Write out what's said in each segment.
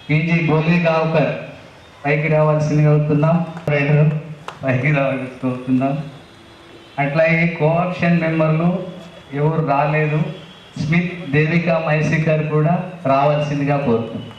PG గోలీగావ్కర్ పైకి రావాల్సిందిగా అవుతున్నాం. పైకి రావాల్సి అవుతున్నాం. అట్లాగే కోఆప్షన్ మెంబర్లు ఎవరు రాలేదు. స్మిత్ దేవికా మైసికర్ కూడా రావాల్సిందిగా కోరుతున్నాం.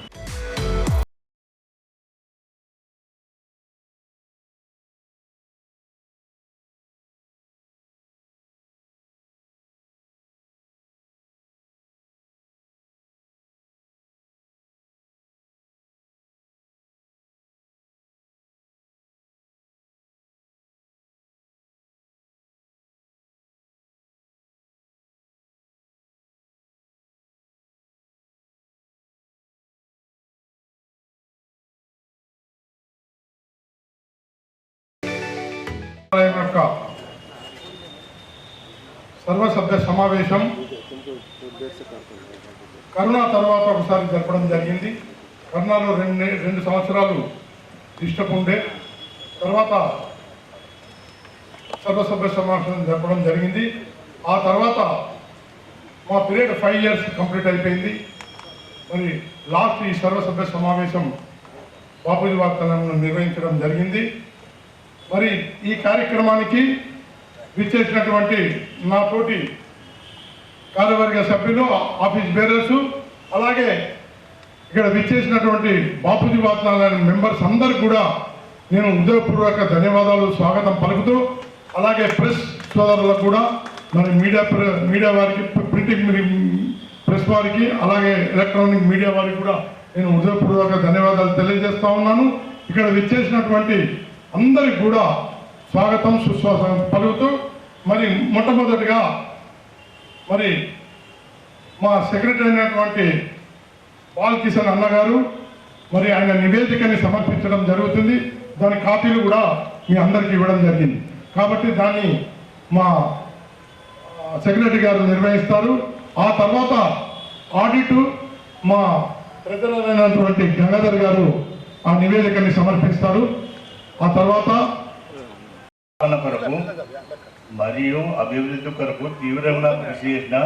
యొక్క సర్వసభ్య సమావేశం కరోనా తర్వాత ఒకసారి జరపడం జరిగింది. కరోనాలో రెండు సంవత్సరాలు డిస్టర్బ్ ఉండే తర్వాత సర్వసభ్య సమావేశం జరపడం జరిగింది. ఆ తర్వాత మా పీరియడ్ 5 years కంప్లీట్ అయిపోయింది. మరి లాస్ట్ ఈ సర్వసభ్య సమావేశం బాపూజీ వాగ్దానంలో నిర్వహించడం జరిగింది. మరి ఈ కార్యక్రమానికి విచ్చేసినటువంటి నాతోటి కార్యవర్గ సభ్యులు, ఆఫీస్ బేరర్స్, అలాగే ఇక్కడ విచ్చేసినటువంటి బాపూజీ వాగ్దానాల మెంబర్స్ అందరు కూడా నేను హృదయపూర్వక ధన్యవాదాలు, స్వాగతం పలుకుతూ, అలాగే ప్రెస్ సోదరులకు కూడా, మరి మీడియా వారికి, ప్రింటింగ్ ప్రెస్ వారికి, అలాగే ఎలక్ట్రానిక్ మీడియా వారికి కూడా నేను హృదయపూర్వక ధన్యవాదాలు తెలియజేస్తా ఉన్నాను. ఇక్కడ విచ్చేసినటువంటి అందరికి కూడా స్వాగతం, సుస్వాగతం పలుకుతూ, మరి మొట్టమొదటిగా మరి మా సెక్రటరీ అయినటువంటి బాల్ కిషన్ అన్నగారు మరి ఆయన నివేదికని సమర్పించడం జరుగుతుంది. దాని కాపీలు కూడా మీ అందరికీ ఇవ్వడం జరిగింది. కాబట్టి దాన్ని మా సెక్రటరీ గారు నిర్వహిస్తారు. ఆ తర్వాత ఆడిట్ మా ప్రజలైనటువంటి గంగాధర్ గారు ఆ నివేదికని సమర్పిస్తారు. ఆ తర్వాత కొరకు మరియు అభివృద్ధి కొరకు తీవ్రంగా కృషి చేసిన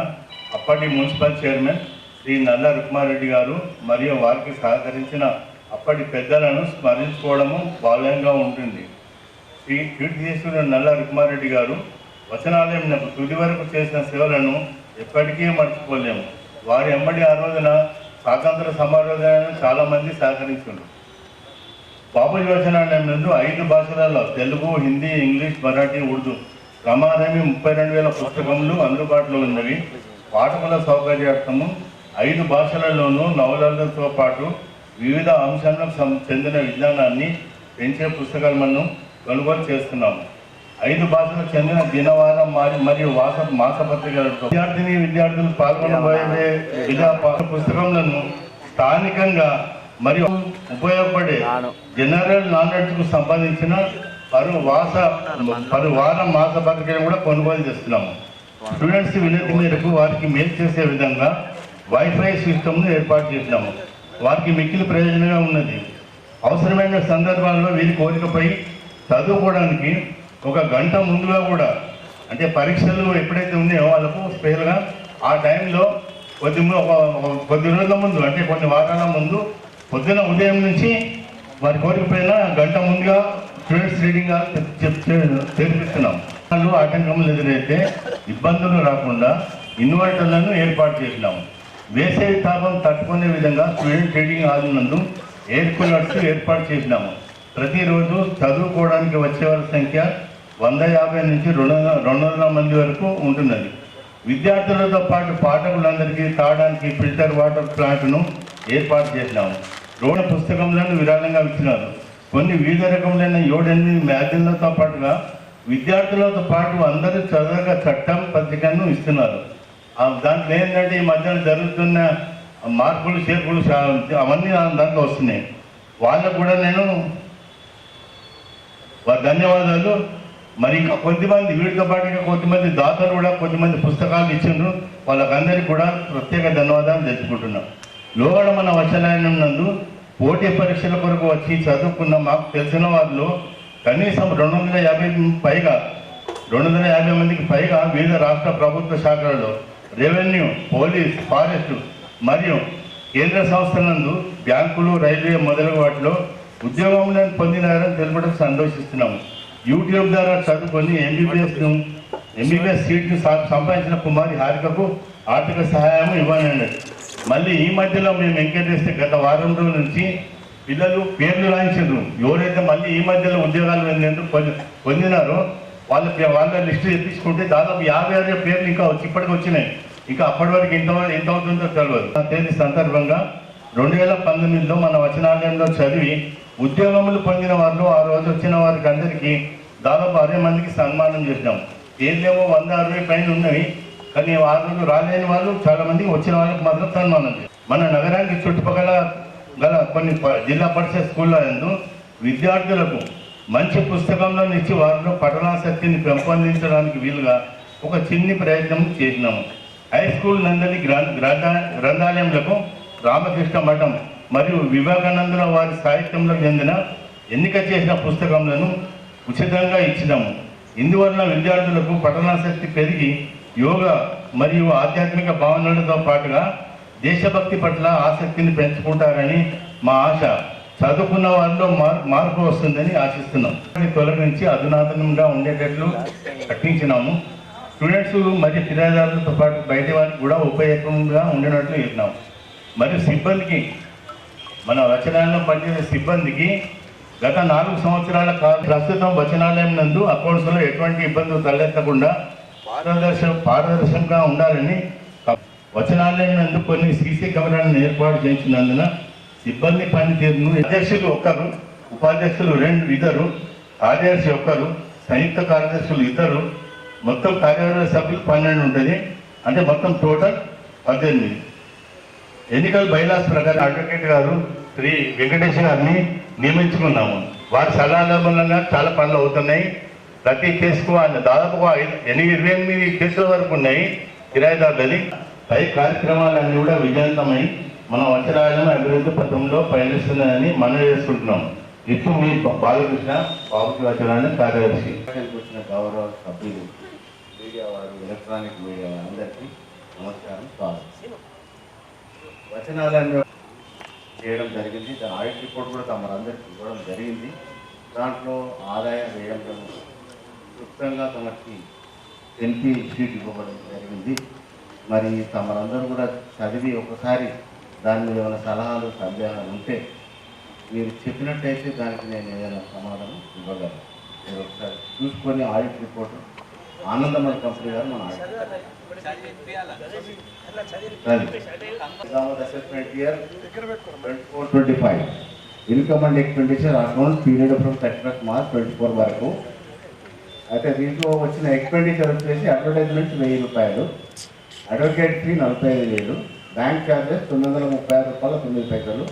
అప్పటి మున్సిపల్ చైర్మన్ శ్రీ నల్ల రుక్మారెడ్డి గారు మరియు వారికి సహకరించిన అప్పటి పెద్దలను స్మరించుకోవడము భావ్యంగా ఉంటుంది. శ్రీ కీర్తిశేషుడు నల్ల రుక్మారెడ్డి గారు వచనాలయం తుది వరకు చేసిన సేవలను ఎప్పటికీ మర్చిపోలేము. వారి ఎమ్మడి ఆ రోజున స్వాతంత్ర సమరోధాలను చాలామంది సహకరించారు. బాపూజీ వచనాలయం నందు 5 భాషలలో తెలుగు, హిందీ, ఇంగ్లీష్, మరాఠీ, ఉర్దూ ప్రమాదమే 32,000 పుస్తకములు అందుబాటులో ఉన్నవి. పాఠకుల సౌకర్యార్థము 5 భాషలలోనూ నవలలతో పాటు వివిధ అంశాలకు చెందిన విజ్ఞానాన్ని పెంచే పుస్తకాలను కొనుగోలు చేస్తున్నాము. 5 భాషలకు చెందిన దినవారం మరియు మాసపత్రికలతో విద్యార్థులు పాల్గొనబోయే వివిధ పుస్తకములను స్థానికంగా మరియు ఉపయోగపడే జనరల్ నాలెడ్జ్కు సంబంధించిన వారం మాసపత్రికలను కూడా కొనుగోలు చేస్తున్నాము. స్టూడెంట్స్ వినతి మేరకు వారికి మేలు చేసే విధంగా వైఫై సిస్టమ్ను ఏర్పాటు చేసినాము. వారికి మిక్కిలి ప్రయోజనంగా ఉన్నది. అవసరమైన సందర్భాల్లో వీరి కోరికపై చదువుకోవడానికి 1 గంట ముందుగా కూడా, అంటే పరీక్షలు ఎప్పుడైతే ఉన్నాయో వాళ్ళకు స్పెషల్గా ఆ టైంలో కొద్ది రోజుల ముందు, అంటే కొన్ని వారాల ముందు పొద్దున ఉదయం నుంచి వారి కోరిక పైన 1 గంట ముందుగా స్టూడెంట్స్ రీడింగ్ చేర్పిస్తున్నాం. వాళ్ళు ఆటంకములు ఎదురైతే ఇబ్బందులు రాకుండా ఇన్వర్టర్లను ఏర్పాటు చేసినాము. వేసవి తాపం తట్టుకునే విధంగా స్టూడెంట్ రీడింగ్ హాల్ నందు ఎయిర్ కూలర్స్ ఏర్పాటు చేసినాము. ప్రతిరోజు చదువుకోవడానికి వచ్చేవారి సంఖ్య 150 నుంచి 200 మంది వరకు ఉంటున్నది. విద్యార్థులతో పాటు పాఠకులందరికీ తాగడానికి ఫిల్టర్ వాటర్ ప్లాంట్ను ఏర్పాటు చేసినాము. రోడ్ల పుస్తకములను విరాళంగా ఇచ్చినారు. కొన్ని వివిధ రకములైన 7-8 మ్యాగజైన్లతో పాటుగా విద్యార్థులతో పాటు అందరూ చదవగా చట్టం పత్రికను ఇస్తున్నారు. దాంట్లో ఏంటంటే ఈ మధ్యన జరుగుతున్న మార్పులు చేర్పులు అవన్నీ దాంట్లో వస్తున్నాయి. వాళ్ళకు కూడా నేను ధన్యవాదాలు. మరి ఇంకా కొద్దిమంది వీటితో పాటు ఇంకా కొద్దిమంది దాతలు కూడా కొద్దిమంది పుస్తకాలు ఇచ్చిండ్రు. వాళ్ళకందరికీ కూడా ప్రత్యేక ధన్యవాదాలు తెలుసుకుంటున్నాం. లోగడ మన వచనాలయం నందు పోటీ పరీక్షల కొరకు వచ్చి చదువుకున్న మాకు తెలిసిన వారిలో కనీసం 250 మందికి పైగా వివిధ రాష్ట్ర ప్రభుత్వ శాఖలలో రెవెన్యూ, పోలీస్, ఫారెస్ట్ మరియు కేంద్ర సంస్థలందు బ్యాంకులు, రైల్వే మొదలగు వాటిలో ఉద్యోగములను పొందినారని తెలపడం సంతోషిస్తున్నాము. యూట్యూబ్ ద్వారా చదువుకొని ఎంబీబీఎస్ సీట్ను సంపాదించిన కుమారి హారికకు ఆర్థిక సహాయం ఇవ్వాలన్నది. మళ్ళీ ఈ మధ్యలో మేము ఎంక్వైరీ చేస్తే గత వారం రోజుల నుంచి పిల్లలు పేర్లు రాయించారు. ఎవరైతే మళ్ళీ ఈ మధ్యలో ఉద్యోగాలు పొందినారో వాళ్ళ లిస్టు తెప్పించుకుంటే దాదాపు 56 పేర్లు ఇంకా ఇప్పటికి వచ్చినాయి. ఇంకా అప్పటి వరకు ఎంత అవుతుందో తెలియదు. తేదీ సందర్భంగా 2019లో మన వచనాలయంలో చదివి ఉద్యోగములు పొందిన వాళ్ళు ఆ రోజు వచ్చిన వారికి అందరికీ దాదాపు 60 మందికి సన్మానం చేసినాం. ఏదేమో 160 పైన ఉన్నవి, కానీ ఆ రోజు రాలేని వాళ్ళు చాలా మందికి, వచ్చిన వాళ్ళకి మాత్రం సన్మానం చేస్తాం. మన నగరానికి చుట్టుపక్కల గల కొన్ని జిల్లా పరిషత్ స్కూళ్ళ యందు విద్యార్థులకు మంచి పుస్తకంలో ఇచ్చి వారిలో పఠనాసక్తిని పెంపొందించడానికి వీలుగా ఒక చిన్ని ప్రయత్నం చేసినాము. హై స్కూల్ నందలి గ్రంథాలయములకు రామకృష్ణ మఠం మరియు వివేకానందుల వారి సాహిత్యంలో చెందిన ఎన్నిక చేసిన పుస్తకములను ఉచితంగా ఇచ్చినాము. ఇందువలన విద్యార్థులకు పఠనాసక్తి పెరిగి యోగా మరియు ఆధ్యాత్మిక భావనలతో పాటుగా దేశభక్తి పట్ల ఆసక్తిని పెంచుకుంటారని మా ఆశ. చదువుకున్న వారిలో మార్పు వస్తుందని ఆశిస్తున్నాం. తొలగించి అధునాతనంగా ఉండేటట్లు కట్టించినాము. స్టూడెంట్స్ మరియు ఫిర్యాదుదారులతో పాటు బయట వారికి కూడా ఉపయోగంగా ఉండినట్లు చెప్పినాము. మరియు సిబ్బందికి, మన వచనాలను పనిచేసే సిబ్బందికి గత 4 సంవత్సరాల కాలం ప్రస్తుతం వచనాలయం నందు అకౌంట్స్లో ఎటువంటి ఇబ్బందులు తలెత్తకుండా పారదర్శకంగా ఉండాలని వచనాలయం నందు కొన్ని సీసీ కెమెరాలను ఏర్పాటు చేయించినందున సిబ్బంది పనితీరును అధ్యక్షులు 1, ఉపాధ్యక్షులు 2, కార్యదర్శి 1, సంయుక్త కార్యదర్శులు 2, మొత్తం కార్యవర్గ సభ్యులు 12 ఉంటుంది. అంటే మొత్తం టోటల్ 18. ఎన్నికల బైలాస్ ప్రకారం అడ్వకేట్ గారు శ్రీ వెంకటేష్ గారిని నియమించుకున్నాము. వారి సలహాల మూలంగా చాలా పనులు అవుతున్నాయి. ప్రతి కేసుకు దాదాపుగా 28 కేసుల వరకు ఉన్నాయి కిరాయిదారులని. పై కార్యక్రమాలన్నీ కూడా విజయవంతమై మన వచనాలను అభివృద్ధి పథంలో పయనిస్తున్నాయని మనం చేసుకుంటున్నాం. ఇప్పుడు మీ బాలకృష్ణ బాబుకి వచనాలను కార్యదర్శి. వచ్చిన గౌరవ సభ్యులు, మీడియా వారు, ఎలక్ట్రానిక్ మీడియా అందరికీ నమస్కారం, స్వాగతం. వచనాలను చేయడం జరిగింది. దాని ఆడిట్ రిపోర్ట్ కూడా తమరందరికీ ఇవ్వడం జరిగింది. దాంట్లో ఆదాయ వ్యయంలో క్లుప్తంగా తమకి ఎన్పి షీట్ ఇవ్వడం జరిగింది. మరి తమరందరూ కూడా చదివి ఒకసారి దాని మీద ఏమైనా సలహాలు, సందేహాలు ఉంటే మీరు చెప్పినట్టయితే దానికి నేను ఏదైనా సమాధానం ఇవ్వగలను. మీరు ఒకసారి చూసుకొని ఆడిట్ రిపోర్ట్ ఆనందమల్ కంపెనీ గారు మన assessment year 24-25 income and expenditure account period from 31 March 24 వరకు. అయితే దీంట్లో వచ్చిన ఎక్స్పెండిచర్ వచ్చేసి అడ్వర్టైజ్మెంట్ 1000 రూపాయలు, అడ్వకేట్ ఫీ 45,000, బ్యాంక్ ఛార్జెస్ 936 రూపాయలు 9 పైసలు,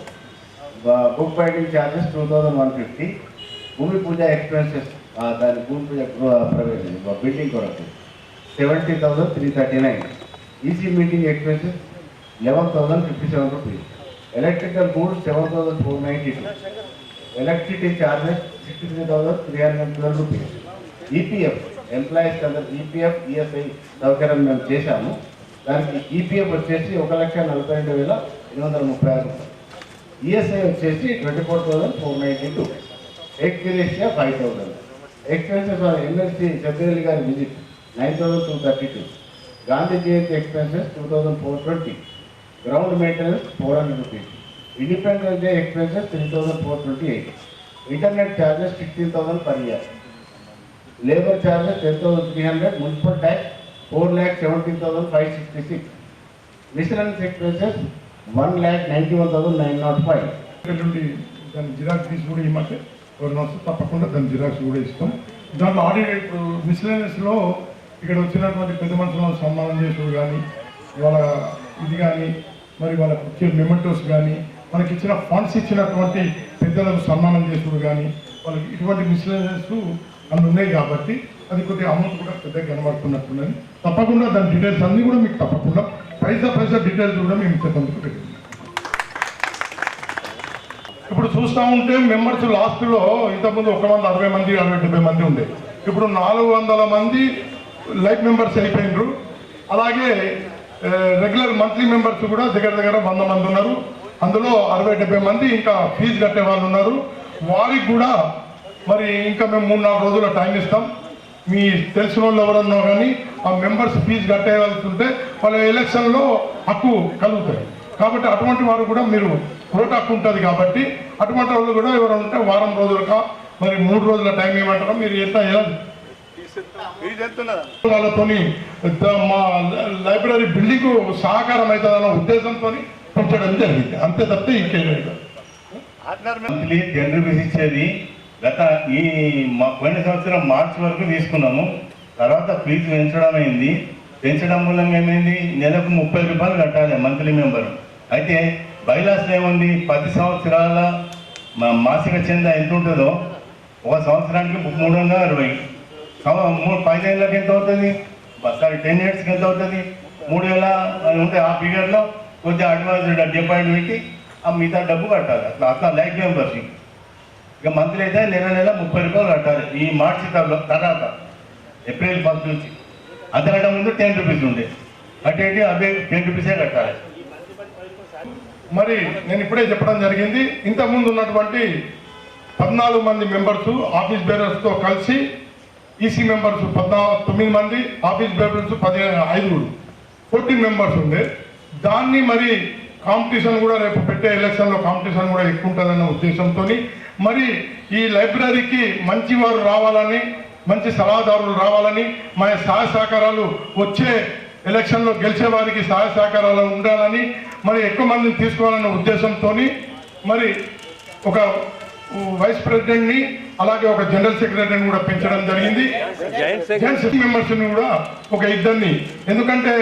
బుక్ బైండింగ్ ఛార్జెస్ 2150, భూమి పూజ ఎక్స్పెన్సెస్, దాని భూమి పూజ బిల్డింగ్ కొరకు 70,339, EC meeting expenses 11,057 rupees, electrical goods 7,492, electricity charges 63,312 rupees, EPF employees అందరూ ఈపీఎఫ్ ఈఎస్ఐ సౌకర్యం మేము చేశాము. దానికి ఈపీఎఫ్ వచ్చేసి 1,42,836 రూపాయలు, ఈఎస్ఐ వచ్చేసి 24,492, ఎక్స్గ్రేషియా 5,000, ఎక్స్పెన్సెస్ ఎమ్మెల్సీ సభ్యులు గారి visit 9,232, Gandhi Jayanti expenses 2,420, ground maintenance 400 rupees, Independence Day expenses 3,428, internet charges 16,000 per year, labour charges 10,300, municipal tax 4,17,566, miscellaneous expenses 1,91,905. దాని జిరాక్స్ తీసి కూడా ఇవ్వమంటే ఎవరిని వస్తే తప్పకుండా దాని జిరాక్స్ కూడా ఇస్తాం. దాంట్లో ఆడిట్ ఇప్పుడు మిస్లెనియస్లో ఇక్కడ వచ్చినటువంటి పెద్ద మనుషులను సన్మానం చేసుడు కానీ, వాళ్ళ ఇది కానీ, మరి వాళ్ళకి ఇచ్చే మెమెంటోస్ కానీ, మనకి ఇచ్చిన ఫండ్స్ ఇచ్చినటువంటి పెద్దలకు సన్మానం చేసుడు కానీ, వాళ్ళకి ఇటువంటి మిస్లెనియస్ అన్నీ ఉన్నాయి కాబట్టి అది కొద్దిగా అమౌంట్ కూడా పెద్దగా కనబడుతున్నట్టున్నది. తప్పకుండా దాని డీటెయిల్స్ అన్నీ కూడా మీకు తప్పకుండా పైసా డీటెయిల్స్ కూడా మేము ఇచ్చేందుకు పెట్టింది. ఇప్పుడు చూస్తూ ఉంటే మెంబర్స్ లాస్ట్లో ఇంతకుముందు 160 మంది 70 మంది ఉండే, ఇప్పుడు 400 మంది లైఫ్ మెంబర్స్ అయిపోయినారు. అలాగే రెగ్యులర్ మంత్లీ మెంబర్స్ కూడా దగ్గర దగ్గర 100 మంది ఉన్నారు. అందులో 60-70 మంది ఇంకా ఫీజు కట్టే వాళ్ళు ఉన్నారు. వారికి కూడా మరి ఇంకా మేము 3-4 రోజుల టైం ఇస్తాం. మీ తెలిసిన వాళ్ళు ఎవరన్నా కానీ ఆ మెంబర్స్ ఫీజు కట్టేయాల్సి ఉంటే వాళ్ళ ఎలక్షన్లో హక్కు కలుగుతుంది. కాబట్టి అటువంటి వారు కూడా మీరు ఓటు హక్కు ఉంటుంది. కాబట్టి అటువంటి వాళ్ళు కూడా ఎవరైనా ఉంటే వారం రోజులుగా మరి 3 రోజుల టైం ఏమంటారో మీరు ఎంత వాళ్ళతోని మా లైబ్రరీ బిల్డింగ్ సహకారం అవుతుందన్న ఉద్దేశంతో పెంచడం జరిగింది. అంతే తప్పితే ఇంకేలేదు. మంత్లీ 10 రూపీస్ ఇచ్చేది గత పోయిన సంవత్సరం మార్చి వరకు తీసుకున్నాము. తర్వాత ఫీజు పెంచడం అయింది. పెంచడం మూలంగా ఏమైంది, నెలకు 30 రూపాయలు కట్టాలి మంత్లీ మెంబర్. అయితే బైలాస్ ఏముంది, 10 సంవత్సరాల మాసిక చందా ఎంత ఉంటుందో ఒక సంవత్సరానికి 360. 5 ఏళ్ళకి ఎంత అవుతుంది, 10 ఇయర్స్కి ఎంత అవుతుంది, 3000 ఉంటే ఆ పీరియడ్లో కొద్దిగా అడ్వాన్స్ డిపాజిట్ పెట్టి ఆ మిగతా డబ్బు కట్టాలి. అట్లా లైఫ్ మెంబర్షిప్. ఇక మంత్లీ అయితే నెల 30 రూపాయలు కట్టాలి. ఈ మార్చి తర్వాత ఏప్రిల్ 1 నుంచి. అంతకంటే ముందు 10 రూపీస్ ఉండే కట్టేటి అవే 10 రూపీసే కట్టాలి. మరి నేను ఇప్పుడే చెప్పడం జరిగింది. ఇంతకుముందు ఉన్నటువంటి 14 మంది మెంబర్స్ ఆఫీస్ బేరర్స్తో కలిసి ఈసీ మెంబర్స్ 9 మంది, ఆఫీస్ బేరర్స్ 14 మెంబర్స్ ఉండే. దాన్ని మరి కాంపిటీషన్ కూడా రేపు పెట్టే ఎలక్షన్లో కాంపిటీషన్ కూడా ఎక్కువ ఉంటుందన్న ఉద్దేశంతో మరి ఈ లైబ్రరీకి మంచి వారు రావాలని, మంచి సలహాదారులు రావాలని, మా సహాయ సహకారాలు వచ్చే ఎలక్షన్లో గెలిచే వారికి సహాయ సహకారాలు ఉండాలని, మరి ఎక్కువ మందిని తీసుకోవాలన్న ఉద్దేశంతో మరి ఒక వైస్ ప్రెసిడెంట్ని అలాగే ఒక జనరల్ సెక్రటరీని కూడా పెంచడం జరిగింది. జెంట్స్ మెంబర్స్ని కూడా ఒక 2 ఎందుకంటే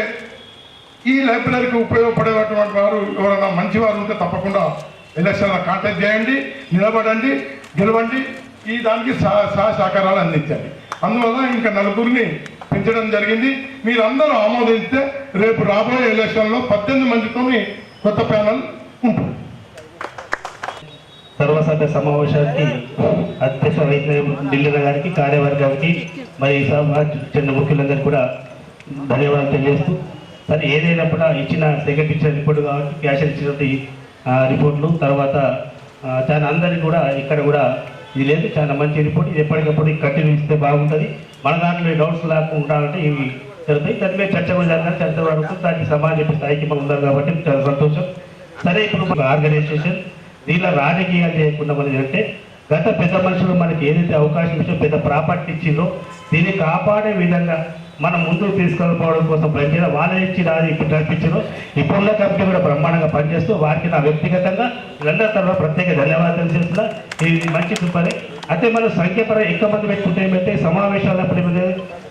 ఈ లైబ్రరీకి ఉపయోగపడేటువంటి వారు ఎవరైనా మంచి వారు ఉంటే తప్పకుండా ఎలక్షన్లో కాంటాక్ట్ చేయండి, నిలబడండి, గెలవండి. ఈ దానికి సహాయ సహకారాలు అందించండి. అందువల్ల ఇంకా 4 పెంచడం జరిగింది. మీరందరూ ఆమోదిస్తే రేపు రాబోయే ఎలక్షన్లో 18 మందితో కొత్త ప్యానల్ ఉంటుంది. సర్వసభ్య సమావేశానికి అధ్యక్ష ఢిల్లీ గారికి, కార్యవర్గానికి, మరి చెందిన ముఖ్యులందరికీ కూడా ధన్యవాదాలు తెలియజేస్తూ, సరే ఏదైనప్పుడు ఇచ్చిన సెకండ్ ఇచ్చిన రిపోర్టు కాబట్టి క్యాష్ ఇచ్చినటువంటి రిపోర్ట్లు తర్వాత చాలా అందరికీ కూడా ఇక్కడ కూడా ఇది లేదు, చాలా మంచి రిపోర్ట్. ఇది ఎప్పటికప్పుడు కంటిన్యూ ఇస్తే బాగుంటుంది. మన దాంట్లో డౌట్స్ లేకుండా ఉండాలంటే ఇవి జరుగుతాయి. దాని మీద చర్చ కూడా జరగాలి. చర్చ వరకు దానికి సమాజ స్థాయికి మనం ఉండాలి కాబట్టి చాలా సంతోషం. సరే, ఇప్పుడు ఆర్గనైజేషన్ దీనిలో రాజకీయాలు చేయకుండా మనది అంటే గత పెద్ద మనుషులు మనకి ఏదైతే అవకాశం ఇచ్చో పెద్ద ప్రాపర్టీ ఇచ్చిందో దీన్ని కాపాడే విధంగా మనం ముందుకు తీసుకెళ్ళిపోవడం కోసం పనిచేయాలి. వాళ్ళే ఇచ్చి రాజు ఇప్పుడు నడిపించారు. ఇప్పుడున్న కమిటీ కూడా బ్రహ్మాండంగా పనిచేస్తూ వారికి నా వ్యక్తిగతంగా వీళ్ళందరి తరఫున ప్రత్యేక ధన్యవాదాలు చేస్తున్నా. ఇది మంచి పని. అయితే మనం సంఖ్యాపరంగా ఎక్కువ మంది పెట్టుకుంటే ఏమంటే సమావేశాలప్పుడు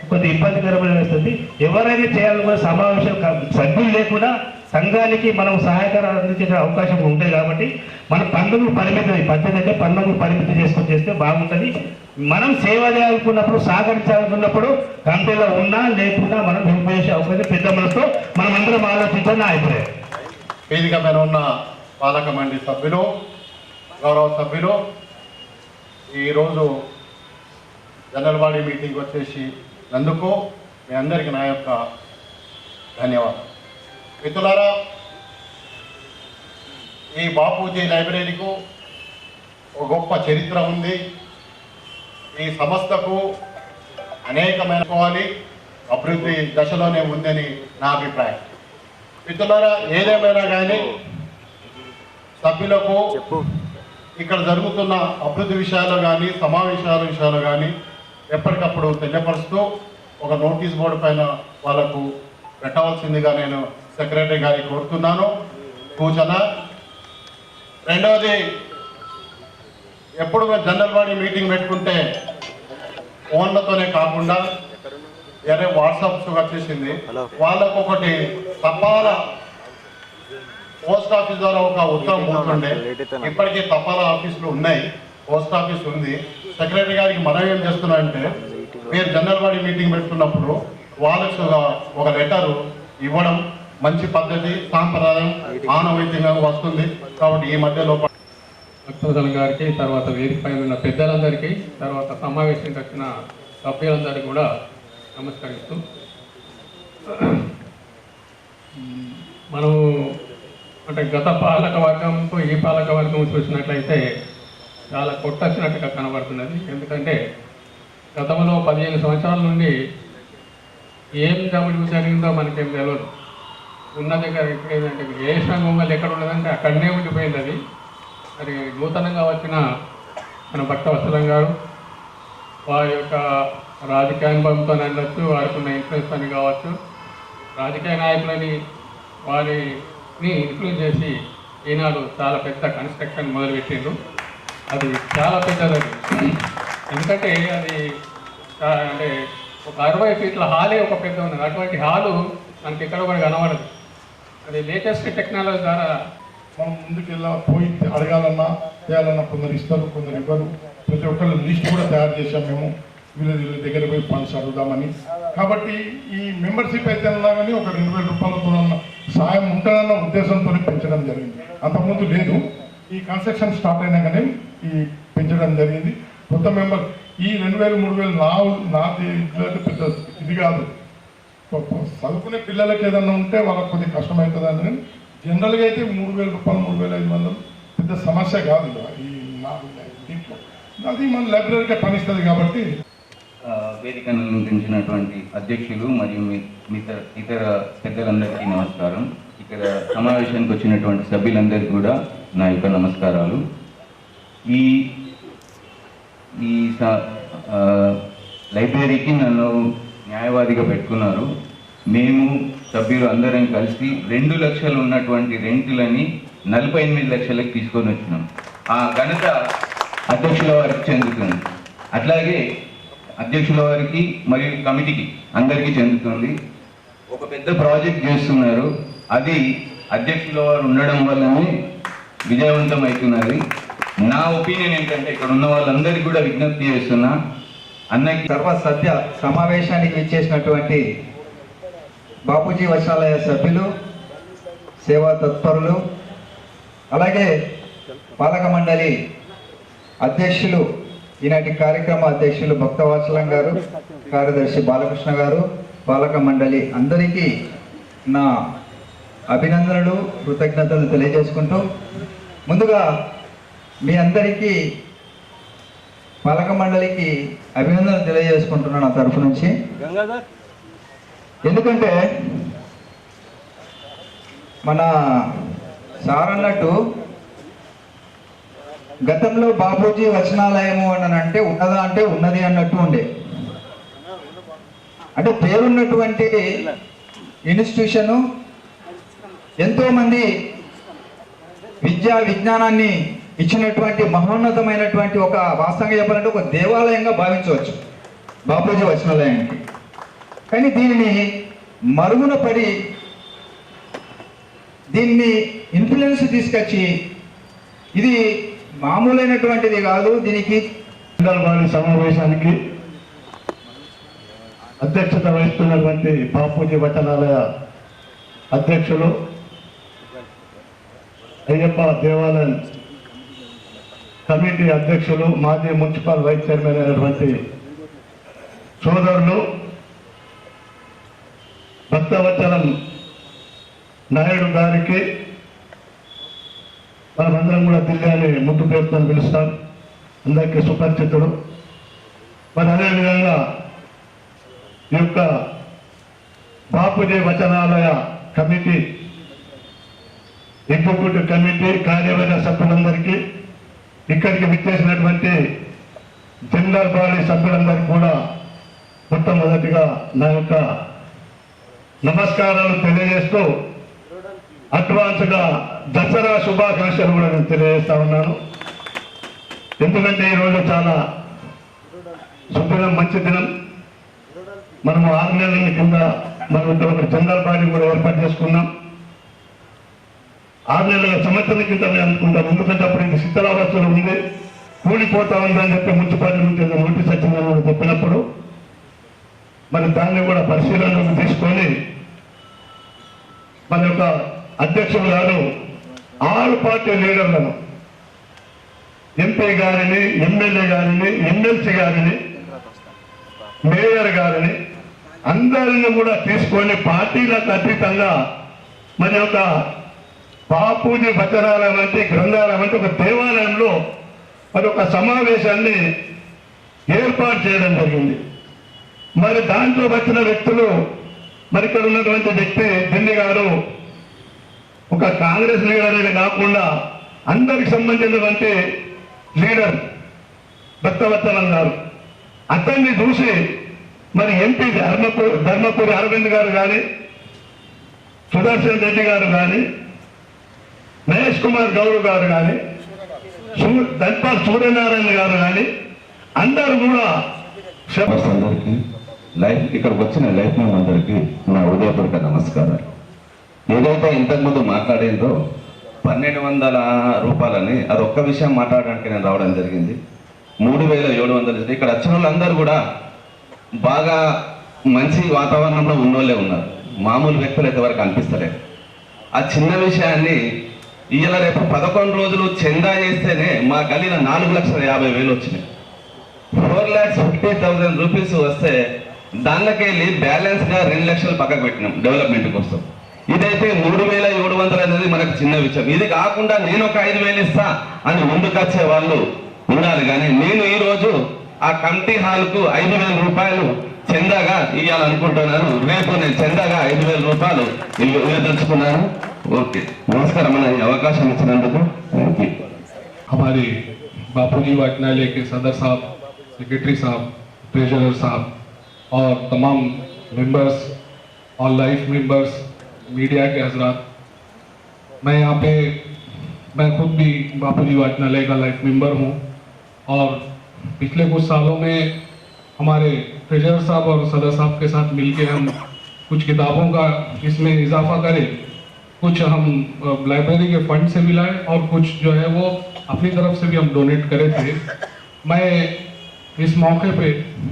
కొద్దిగా ఇబ్బందికరమైన వస్తుంది. ఎవరైనా చేయాలనుకున్న సమావేశం సభ్యులు లేకుండా సంఘానికి మనం సహాయకారాలు అందించే అవకాశం ఉంటాయి. కాబట్టి మన పన్నులు పరిమితి, పద్ధతి అంటే పన్నులు పరిమితి చేసుకొని చేస్తే బాగుంటుంది. మనం సేవ చేయాలనుకున్నప్పుడు, సహకరించాలనుకున్నప్పుడు కమిటీలో ఉన్నా లేకుండా మనం హెల్ప్ చేసే అవకాశం పెద్ద మనతో మనం అందరం ఆలోచించాలని నా అభిప్రాయం. వేదిక మీద ఉన్న పాలక మండలి సభ్యులు, గౌరవ సభ్యులు, ఈరోజు జనరల్ బాడీ మీటింగ్ వచ్చేసి నందుకు మీ అందరికీ నా యొక్క ధన్యవాదాలు. మిత్రులారా, ఈ బాపూజీ లైబ్రరీకు ఒక గొప్ప చరిత్ర ఉంది. ఈ సంస్థకు అనేకమైన అభివృద్ధి దశలోనే ఉందని నా అభిప్రాయం. మిత్రులారా, ఏదేమైనా కానీ సభ్యులకు ఇక్కడ జరుగుతున్న అభివృద్ధి విషయాలు కానీ సమావేశాల విషయాలు కానీ ఎప్పటికప్పుడు తెలియపరుస్తూ ఒక నోటీస్ బోర్డు పైన వాళ్ళకు పెట్టవలసిందిగా నేను సెక్రటరీ గారికి కోరుతున్నాను. సూచన. రెండవది, ఎప్పుడు జనరల్ బాడీ మీటింగ్ పెట్టుకుంటే ఫోన్లతోనే కాకుండా వేరే వాట్సాప్స్ వచ్చేసింది. వాళ్ళకు ఒకటి తపాలా పోస్ట్ ఆఫీస్ ద్వారా ఒక ఉత్తరం పోతుండే. ఇప్పటికీ తపాలా ఆఫీసులు ఉన్నాయి, పోస్ట్ ఆఫీస్ ఉంది. సెక్రటరీ గారికి మనం ఏం చేస్తున్నామంటే మీరు జనరల్ బాడీ మీటింగ్ పెట్టుకున్నప్పుడు వాళ్ళకు ఒక లెటరు ఇవ్వడం మంచి పద్ధతి, సాంప్రదాయం, ఆనవాయితీగా వస్తుంది. కాబట్టి ఈ మధ్యలో భక్తవదల గారికి, తర్వాత వేదిక పైన ఉన్న పెద్దలందరికీ, తర్వాత సమావేశానికి వచ్చిన సభ్యులందరికీ కూడా నమస్కరిస్తూ, మనము అంటే గత పాలక వర్గంతో ఈ పాలక వర్గం చూసినట్లయితే చాలా కొట్టొచ్చినట్టుగా కనబడుతున్నది. ఎందుకంటే గతంలో 15 సంవత్సరాల నుండి ఏం జమిడి జరిగిందో మనకేం తెలియదు. ఉన్న దగ్గర ఏంటంటే వేసిన గొంగలు ఎక్కడ ఉన్నదంటే అక్కడనే ఉండిపోయింది అది. మరి నూతనంగా వచ్చిన మన భక్తవత్సలం గారు వారి యొక్క రాజకీయ అనుభవంతో అనవచ్చు, వారికి ఉన్న ఇన్ఫ్లుయెన్స్ అని కావచ్చు, రాజకీయ నాయకులని వారిని ఇన్ఫ్లుయెన్స్ చేసి ఈనాడు చాలా పెద్ద కన్స్ట్రక్షన్ మొదలుపెట్టిండ్రు. అది చాలా పెద్దది. ఎందుకంటే అది అంటే ఒక 60 ఫీట్ల హాలే ఒక పెద్ద ఉన్నది. అటువంటి హాలు మనకి ఎక్కడ కూడా కనబడదు. అది లేటెస్ట్ టెక్నాలజీ ద్వారా మనం ముందుకెళ్ళా పోయి అడగాలన్నా చేయాలన్నా కొందరు ఇస్తారు, కొందరు ఇవ్వరు. ప్రతి ఒక్కళ్ళు లిస్ట్ కూడా తయారు చేశాం మేము, వీళ్ళ దగ్గర పోయి ఫండ్స్ అడుగుదామని. కాబట్టి ఈ మెంబర్షిప్ అయితే కానీ ఒక 2000 రూపాయలతో సాయం ఉంటుందన్న ఉద్దేశంతో పెంచడం జరిగింది. అంతకుముందు లేదు. ఈ కన్స్ట్రక్షన్ స్టార్ట్ అయినా కానీ ఈ పెంచడం జరిగింది. కొత్త మెంబర్ ఈ 2000 3000 నాది పెద్ద ఇది కాదు. చదువుకునే పిల్లలకి ఏదన్నా ఉంటే వాళ్ళకి కొద్దిగా కష్టమవుతుంది అని. జనరల్గా అయితే 3000 రూపాయలు 3500 పెద్ద సమస్య కాదు. ఈ దీంట్లో అది మన లైబ్రరీకే పనిస్తుంది కాబట్టి. వేదికను అలంకరించినటువంటి అధ్యక్షులు మరియు ఇతర పెద్దలందరికీ నమస్కారం. ఇక్కడ సమావేశానికి వచ్చినటువంటి సభ్యులందరికీ కూడా నా యొక్క నమస్కారాలు. ఈ లైబ్రరీకి నన్ను న్యాయవాదిగా పెట్టుకున్నారు. మేము సభ్యులు అందరం కలిసి 2 లక్షలు ఉన్నటువంటి రెంటులని 48 లక్షలకు తీసుకొని వచ్చినాం. ఆ ఘనత అధ్యక్షుల వారికి చెందుతుంది. అట్లాగే అధ్యక్షుల వారికి మరియు కమిటీకి అందరికీ చెందుతుంది. ఒక పెద్ద ప్రాజెక్ట్ చేస్తున్నారు. అది అధ్యక్షుల వారు ఉండడం వల్లనే విజయవంతం అవుతున్నది. నా ఒపీనియన్ ఏంటంటే ఇక్కడ ఉన్న వాళ్ళందరికీ కూడా విజ్ఞప్తి చేస్తున్నా, అన్నకి సర్వసభ్య సమావేశానికి ఇచ్చేసినటువంటి బాపూజీ వచనాలయ సభ్యులు, సేవా తత్పరులు, అలాగే పాలక మండలి అధ్యక్షులు, ఈనాటి కార్యక్రమ అధ్యక్షులు భక్తవత్సలం గారు, కార్యదర్శి బాలకృష్ణ గారు, పాలక మండలి అందరికీ నా అభినందనలు, కృతజ్ఞతలు తెలియజేసుకుంటూ, ముందుగా మీ అందరికీ పాలక మండలికి అభినందనలు తెలియజేసుకుంటున్నాను నా తరఫు నుంచి. ఎందుకంటే మన సార్ అన్నట్టు గతంలో బాపూజీ వచనాలయము అని అంటే ఉన్నదా అంటే ఉన్నది అన్నట్టు ఉండే. అంటే పేరున్నటువంటి ఇన్స్టిట్యూషను, ఎంతోమంది విద్యా విజ్ఞానాన్ని ఇచ్చినటువంటి మహోన్నతమైనటువంటి ఒక వాస్తవంగా చెప్పాలంటే ఒక దేవాలయంగా భావించవచ్చు బాపూజీ వచనాలయానికి. కానీ దీనిని మరుగున పడి దీన్ని ఇన్ఫ్లుయెన్స్ తీసుకొచ్చి ఇది మామూలైనటువంటిది కాదు. దీనికి వారి సమావేశానికి అధ్యక్షత వహిస్తున్నటువంటి బాపూజీ వచనాలయ అధ్యక్షులు, అయ్యప్ప దేవాలయం కమిటీ అధ్యక్షులు, మాజీ మున్సిపల్ వైస్ చైర్మన్ అయినటువంటి సోదరులు భక్తవత్సలం నాయుడు గారికి మనమందరం కూడా దిల్లీ అని ముద్దు పేరుతో పిలుస్తాం, అందరికీ సుపరిచితుడు. మరి అదేవిధంగా ఈ యొక్క బాపూజీ వచనాలయ కమిటీ, ఎగ్జిక్యూటివ్ కమిటీ, కార్యవర్గ సభ్యులందరికీ, ఇక్కడికి విచ్చేసినటువంటి జనరల్ బాడీ సభ్యులందరికీ కూడా మొట్టమొదటిగా నా యొక్క నమస్కారాలు తెలియజేస్తూ అడ్వాన్స్గా దసరా శుభాకాంక్షలు కూడా నేను తెలియజేస్తా ఉన్నాను. ఎందుకంటే ఈరోజు చాలా శుభ్రం, మంచి దినం. మనము 6 నెలల కింద మనం ఒక జనరల్ బాడీ కూడా ఏర్పాటు చేసుకున్నాం. 6 నెలల సంవత్సరం కింద అనుకుంటాం. ఎందుకంటే అప్పుడు ఇది శిథిలావస్థలో ఉంది, కూలిపోతా ఉందని చెప్పి మున్సిపాలిటీ నుంచి నోటీస్ వచ్చిందని కూడా చెప్పినప్పుడు మరి దాన్ని కూడా పరిశీలనలోకి తీసుకొని మన యొక్క అధ్యక్షులు గారు ఆల్ పార్టీ లీడర్లను, ఎంపీ గారిని, ఎమ్మెల్యే గారిని, ఎమ్మెల్సీ గారిని, మేయర్ గారిని అందరిని కూడా తీసుకొని పార్టీలకు అతీతంగా మరి ఒక బాపూజీ వచనాలయం అంటే గ్రంథాలయం అంటే ఒక దేవాలయంలో మరి ఒక సమావేశాన్ని ఏర్పాటు చేయడం జరిగింది. మరి దాంట్లో వచ్చిన వ్యక్తులు మరి ఇక్కడ ఉన్నటువంటి వ్యక్తి ఢిల్లీ గారు ఒక కాంగ్రెస్ లీడర్ అని కాకుండా అందరికి సంబంధించినటువంటి లీడర్ భక్తవత్సలం గారు. అతన్ని చూసి మరి ఎంపీ ధర్మపురి అరవింద్ గారు కానీ, సుదర్శన్ రెడ్డి గారు కానీ, మహేష్ కుమార్ గౌడ్ గారు కానీ, దంపాల్ సూర్యనారాయణ గారు కానీ అందరూ కూడా అందరికీ ఇక్కడికి వచ్చిన లైఫ్ మెంబర్ అందరికీ నా హృదయపూర్వక నమస్కారాలు. ఏదైతే ఇంతకుముందు మాట్లాడిందో 1200 రూపాయలని అది ఒక్క విషయం మాట్లాడడానికి నేను రావడం జరిగింది. 3700 ఇక్కడ వచ్చిన వాళ్ళందరూ కూడా బాగా మంచి వాతావరణంలో ఉన్నోళ్ళే ఉన్నారు. మామూలు వ్యక్తులు అయితే వరకు అనిపిస్తలేదు. ఆ చిన్న విషయాన్ని ఇవాళ రేపు 11 రోజులు చందా చేస్తేనే మా గలీలో 4,50,000 వచ్చినాయి. 4,50,000 రూపీస్ వస్తే దానికెళ్ళి బ్యాలెన్స్గా 2 లక్షలు పక్కకు పెట్టినాం డెవలప్మెంట్ కోసం. ఇదైతే 3,700 అనేది మనకు చిన్న విషయం. ఇది కాకుండా నేను ఒక 5,000 ఇస్తా అని ముందుకొచ్చే వాళ్ళు ఉండాలి. కానీ నేను ఈరోజు ఆ కమిటీ హాల్కు 5,000 రూపాయలు చందాగా ఇవ్వాలనుకుంటున్నాను. రేపు నేను చందాగా 5,000 రూపాయలు ఇవ్వదలుచుకున్నాను. ఓకే, నమస్కారం అన్న, ఈ అవకాశం ఇచ్చినందుకు థ్యాంక్ యూ. हमारे बापूजी वाचनालय के सदर साहब, सेक्रेटरी साहब, ट्रेजरर साहब और तमाम मेंबर्स और लाइफ मेंबर्स, मीडिया के हजरात, मैं खुद भी बापूजी वाचनालय का लाइफ मेंबर हूँ और पिछले कुछ सालों में हमारे ट्रेजरर साहब और सदर साहब के साथ मिलकर हम कुछ किताबों का इसमें इजाफा करें, कुछ हम लाइब्रेरी के फंड से मिलाए और कुछ जो है वो अपनी तरफ से भी हम डोनेट करे थे। मैं इस मौके पे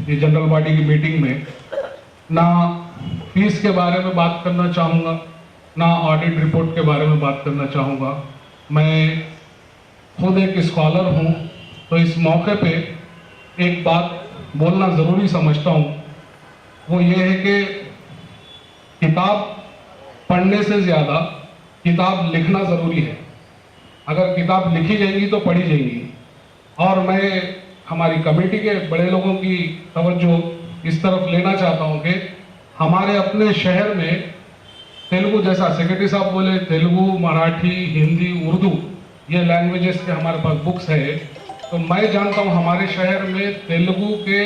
ये जनरल बॉडी की मीटिंग में ना फीस के बारे में बात करना चाहूँगा, ना ऑडिट रिपोर्ट के बारे में बात करना चाहूँगा। मैं खुद एक स्कॉलर हूँ, तो इस मौके पे एक बात बोलना ज़रूरी समझता हूँ, वो ये है कि किताब पढ़ने से ज़्यादा किताब लिखना ज़रूरी है। अगर किताब लिखी जाएगी तो पढ़ी जाएगी। और मैं हमारी कमेटी के बड़े लोगों की तवज्जो इस तरफ लेना चाहता हूँ कि हमारे अपने शहर में तेलुगु, जैसा सेक्रेटरी साहब बोले, तेलुगु, मराठी, हिंदी, उर्दू ये लैंग्वेजेस के हमारे पास बुक्स है। तो मैं जानता हूँ हमारे शहर में तेलुगु के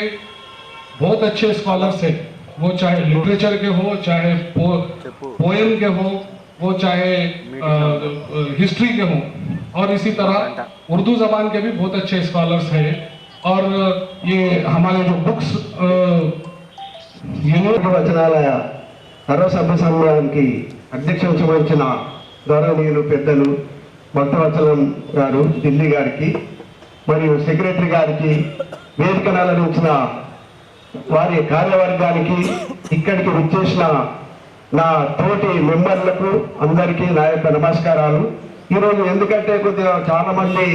बहुत अच्छे स्कॉलर्स हैं, वो चाहे लिटरेचर के हो, चाहे पोएम के हो, वो चाहे हिस्ट्री के हों, और इसी तरह उर्दू ज़बान के भी बहुत अच्छे स्कॉलर्स हैं। और ये हमारे जो बुक्स వచనాలయ సర్వసభ్య సమ్మేళనానికి అధ్యక్షత వహించిన గౌరవనీయులు పెద్దలు భక్తవత్సలం గారు ఢిల్లీ గారికి మరియు సెక్రటరీ గారికి, వేదికను అలంకరించిన వారి కార్యవర్గానికి, ఇక్కడికి విచ్చేసిన నా తోటి మెంబర్లకు అందరికీ నా యొక్క నమస్కారాలు. ఈరోజు ఎందుకంటే కొద్దిగా చాలా మంది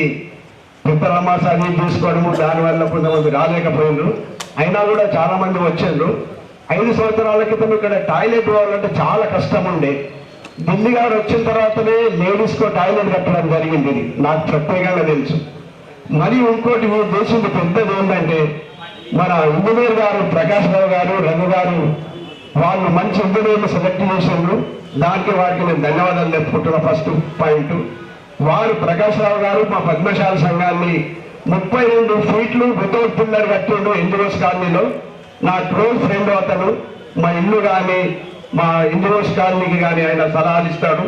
పెద్దలమాస అది చూసుకోవడము, దానివల్ల కొంతమంది రాలేకపోయిండ్రు, అయినా కూడా చాలా మంది వచ్చారు. 5 సంవత్సరాల క్రితం ఇక్కడ టాయిలెట్ పోవాలంటే చాలా కష్టం ఉండే. ఢిల్లీ గారు వచ్చిన తర్వాతనే లేడీస్కో టాయిలెట్ కట్టడం జరిగింది, నాకు ప్రత్యేకంగా తెలుసు. మరియు ఇంకోటి మీరు చేసింది పెద్దది ఏంటంటే, మన ఇంజనీర్ గారు ప్రకాష్ రావు గారు, రఘు గారు, వాళ్ళు మంచి ఇంజనీర్లు సెలెక్ట్ చేసిండ్రు. దానికి వారికి నేను ధన్యవాదాలు చెప్పుకుంటున్నా. ఫస్ట్ పాయింట్, వారు ప్రకాష్ రావు గారు మా పద్మశాల సంఘాన్ని 32 ఫీట్లు వితౌట్ పిల్లర్ కట్టిండు ఇంజనీర్స్ కాలనీలో. నా క్లోజ్ ఫ్రెండ్ అతను. మా ఇల్లు కానీ మా ఇంజనీర్స్ కాలనీకి కానీ ఆయన సలహాలు ఇస్తాడు.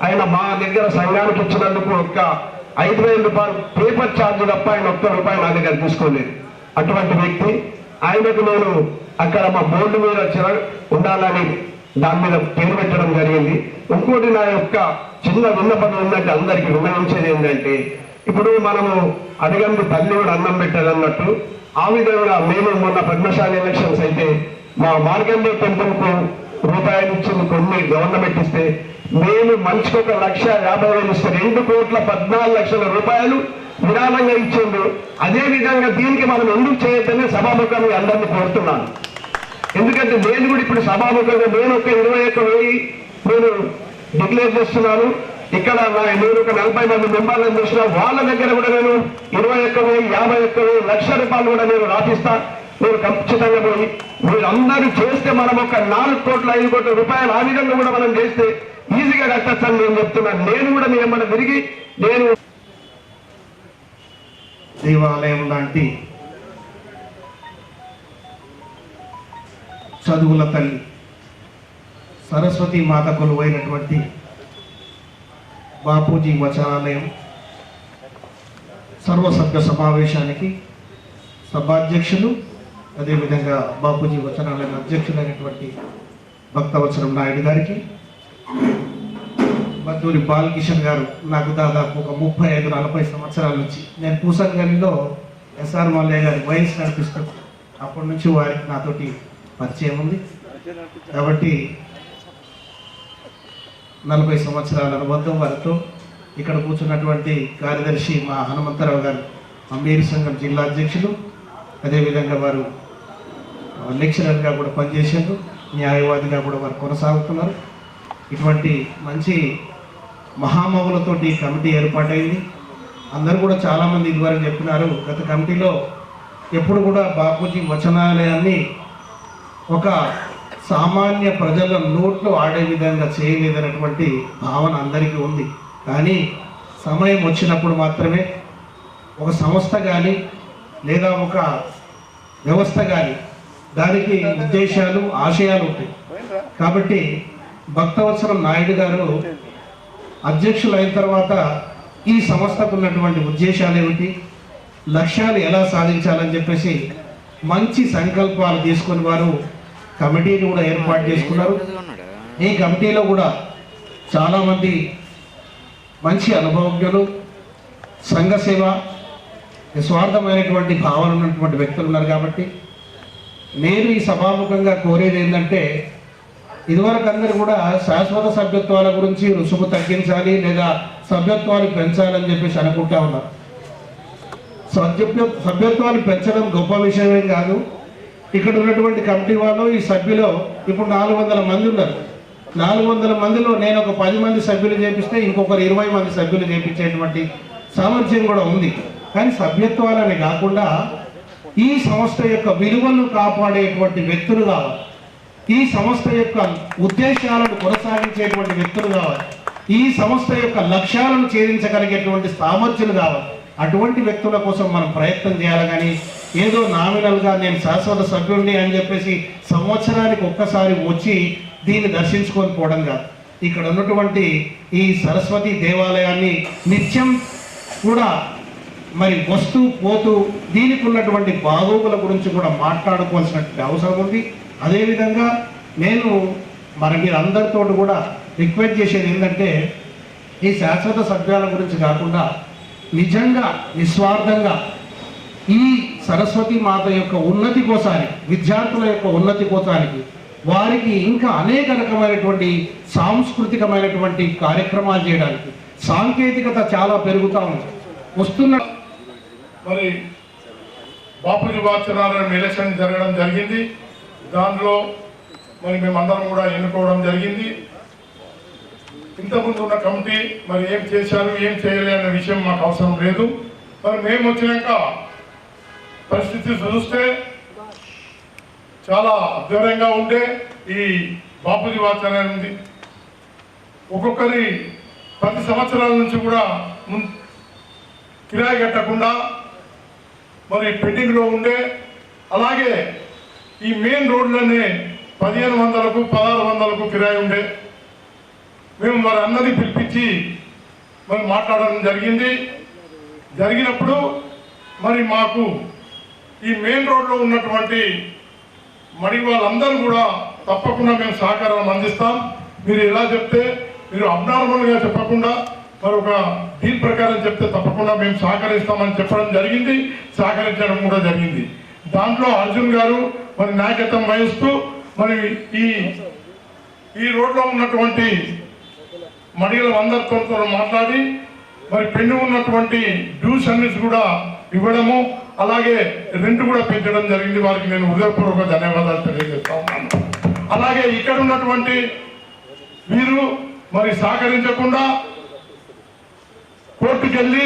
ఆయన మా దగ్గర సంఘానికి ఇచ్చినందుకు ఒక్క 5,000 రూపాయలు పేపర్ ఛార్జ్ తప్ప ఆయన ఒక్క రూపాయి నా దగ్గర తీసుకోలేదు. అటువంటి వ్యక్తి. ఆయనకు నేను అక్కడ మా బోర్డు మీద ఉండాలని దాని మీద పేరు పెట్టడం జరిగింది. ఇంకోటి నా యొక్క చిన్న విన్నపం ఏంటంటే, అందరికీ విన్నవించేది ఏంటంటే, ఇప్పుడు మనము అడగండి తల్లి కూడా అన్నం పెట్టదు అన్నట్టు, ఆ విధంగా మేము మొన్న పద్మశాలి ఎలక్షన్స్ అయితే మా మార్గంలో టెంపుల్కు రూపాయలు ఇచ్చింది కొన్ని గవర్నమెంట్ ఇస్తే, మేము మనిషికి 1,50,000 ఇస్తే 2,14,00,000 రూపాయలు విరాళంగా ఇచ్చిండు. అదే విధంగా దీనికి మనం ఎందుకు చేయొద్దని సభాముఖంగా అందరినీ కోరుతున్నాను. ఎందుకంటే నేను కూడా ఇప్పుడు సభాముఖంగా నేను ఒక 21,000 నేను డిక్లేర్ చేస్తున్నాను. ఇక్కడ నేను ఒక 40 మంది మెంబర్లను చూసిన వాళ్ళ దగ్గర కూడా నేను 21,000, 51,000, లక్ష రూపాయలు కూడా నేను రాపిస్తా. నేను ఖచ్చితంగా పోయి మీరందరూ చేస్తే మనం ఒక 4 కోట్ల 5 కోట్ల రూపాయలు ఆ విధంగా కూడా మనం చేస్తే ఈజీగా కట్టచ్చని నేను చెప్తున్నాను. నేను కూడా మీ ఏమన్నా తిరిగి నేను దేవాలయం లాంటి చదువుల తల్లి సరస్వతి మాత కొలువైనటువంటి బాపూజీ వచనాలయం సర్వసభ్య సమావేశానికి సభాధ్యక్షులు, అదేవిధంగా బాపూజీ వచనాలయం అధ్యక్షులైనటువంటి భక్తవత్సరం నాయుడు గారికి, మద్దూరి బాలకిషన్ గారు నాకు దాదాపు ఒక 35-40 సంవత్సరాల నుంచి నేను పూసంగలిలో ఎస్ఆర్ మల్లయ్య గారి వైన్స్ నడిపిస్తాను. అప్పటి నుంచి వారికి నాతోటి పరిచయం ఉంది. కాబట్టి 40 సంవత్సరాల అనుబంధం వారితో. ఇక్కడ కూర్చున్నటువంటి కార్యదర్శి మా హనుమంతరావు గారు అమీర్ సంఘం జిల్లా అధ్యక్షులు, అదేవిధంగా వారు లెక్చరర్గా కూడా పనిచేశారు, న్యాయవాదిగా కూడా వారు కొనసాగుతున్నారు. ఇటువంటి మంచి మహామహులతోటి కమిటీ ఏర్పాటైంది. అందరూ కూడా చాలామంది ఇదివరకు చెప్పినారు, గత కమిటీలో ఎప్పుడు కూడా బాపూజీ వచనాలయాన్ని ఒక సామాన్య ప్రజల నోట్లో ఆడే విధంగా చేయలేదన్నటువంటి భావన అందరికీ ఉంది. కానీ సమయం వచ్చినప్పుడు మాత్రమే ఒక సంస్థ కానీ లేదా ఒక వ్యవస్థ కానీ దానికి ఉద్దేశాలు, ఆశయాలు ఉంటాయి. కాబట్టి భక్తవత్సరం నాయుడు గారు అధ్యక్షులు అయిన తర్వాత ఈ సంస్థకు ఉన్నటువంటి ఉద్దేశాలు ఏమిటి, లక్ష్యాలు ఎలా సాధించాలని చెప్పేసి మంచి సంకల్పాలు తీసుకొని వారు కమిటీని కూడా ఏర్పాటు చేసుకున్నారు. ఈ కమిటీలో కూడా చాలామంది మంచి అనుభవజ్ఞులు, సంఘ సేవ, నిస్వార్థమైనటువంటి భావన ఉన్నటువంటి వ్యక్తులు ఉన్నారు. కాబట్టి నేను ఈ సభాముఖంగా కోరేది ఏంటంటే, ఇదివరకు అందరూ కూడా శాశ్వత సభ్యత్వాల గురించి రుసుము తగ్గించాలి లేదా సభ్యత్వాలు పెంచాలని చెప్పేసి అనుకుంటా ఉన్నారు. సభ్యత్వాలు పెంచడం గొప్ప విషయమేం కాదు. ఇక్కడ ఉన్నటువంటి కమిటీ వాళ్ళు ఈ సభ్యులు ఇప్పుడు 400 మంది ఉన్నారు. 400 మందిలో నేను ఒక 10 మంది సభ్యులు చేపిస్తే ఇంకొకరు 20 మంది సభ్యులు చేపించేటువంటి సామర్థ్యం కూడా ఉంది. కానీ సభ్యత్వాలని కాకుండా ఈ సంస్థ యొక్క విలువలను కాపాడేటువంటి వ్యక్తులు కావాలి, ఈ సంస్థ యొక్క ఉద్దేశాలను కొనసాగించేటువంటి వ్యక్తులు కావాలి, ఈ సంస్థ యొక్క లక్ష్యాలను ఛేదించగలిగేటువంటి సామర్థ్యాలు కావాలి. అటువంటి వ్యక్తుల కోసం మనం ప్రయత్నం చేయాలి. కానీ ఏదో నామినల్గా నేను శాశ్వత సభ్యుడిని అని చెప్పేసి సంవత్సరానికి ఒక్కసారి వచ్చి దీన్ని దర్శించుకొని పోవడం కాదు. ఇక్కడ ఉన్నటువంటి ఈ సరస్వతి దేవాలయాన్ని నిత్యం కూడా మరి వస్తూ పోతూ దీనికి ఉన్నటువంటి బాగోగుల గురించి కూడా మాట్లాడుకోవాల్సినటువంటి అవసరం ఉంది. అదేవిధంగా నేను మీరందరితో కూడా రిక్వెస్ట్ చేసేది ఏంటంటే, ఈ శాశ్వత సభ్యాల గురించి కాకుండా నిజంగా నిస్వార్థంగా ఈ సరస్వతి మాత యొక్క ఉన్నతి కోసానికి, విద్యార్థుల యొక్క ఉన్నతి కోసానికి, వారికి ఇంకా అనేక రకమైనటువంటి సాంస్కృతికమైనటువంటి కార్యక్రమాలు చేయడానికి సాంకేతికత చాలా పెరుగుతూ ఉంది. వస్తున్న మరి బాపూజీ వాచనాలయం ఎలక్షన్ జరగడం జరిగింది. దానిలో మరి మేమందరం కూడా ఎన్నుకోవడం జరిగింది. ఇంతకుముందు ఉన్న కమిటీ మరి ఏం చేశారు, ఏం చేయలే అనే విషయం మాకు అవసరం లేదు. మరి మేము వచ్చినాక పరిస్థితి చూస్తే చాలా అద్భుతంగా ఉండే ఈ బాపూజీ వాచనాలయం ఉంది. ఒక్కొక్కరి 10 సంవత్సరాల నుంచి కూడా కిరాయి కట్టకుండా మరి పెండింగ్లో ఉండే, అలాగే ఈ మెయిన్ రోడ్లనే 1500కు 1600కు కిరాయి ఉండే. మేము మరి అందరినీ పిలిపించి మరి మాట్లాడడం జరిగినప్పుడు మరి మాకు ఈ మెయిన్ రోడ్లో ఉన్నటువంటి మరి వాళ్ళందరూ కూడా తప్పకుండా మేము సహకారం అందిస్తాం. మీరు ఎలా చెప్తే, మీరు అబ్నార్మల్గా చెప్పకుండా మరి ఒక డీల్ ప్రకారం చెప్తే తప్పకుండా మేము సహకరిస్తామని చెప్పడం జరిగింది, సహకరించడం కూడా జరిగింది. దాంట్లో అర్జున్ గారు మరి నాయకత్వం వహిస్తూ మరి ఈ రోడ్లో ఉన్నటువంటి మడిగల అందరితో మాట్లాడి మరి పెండు ఉన్నటువంటి డ్యూస్ అన్నిస్ కూడా ఇవ్వడము, అలాగే రెంట్ కూడా పెంచడం జరిగింది. వారికి నేను హృదయపూర్వక ధన్యవాదాలు తెలియజేస్తా ఉన్నాను. అలాగే ఇక్కడ ఉన్నటువంటి వీరు మరి సహకరించకుండా కోర్టుకెళ్ళి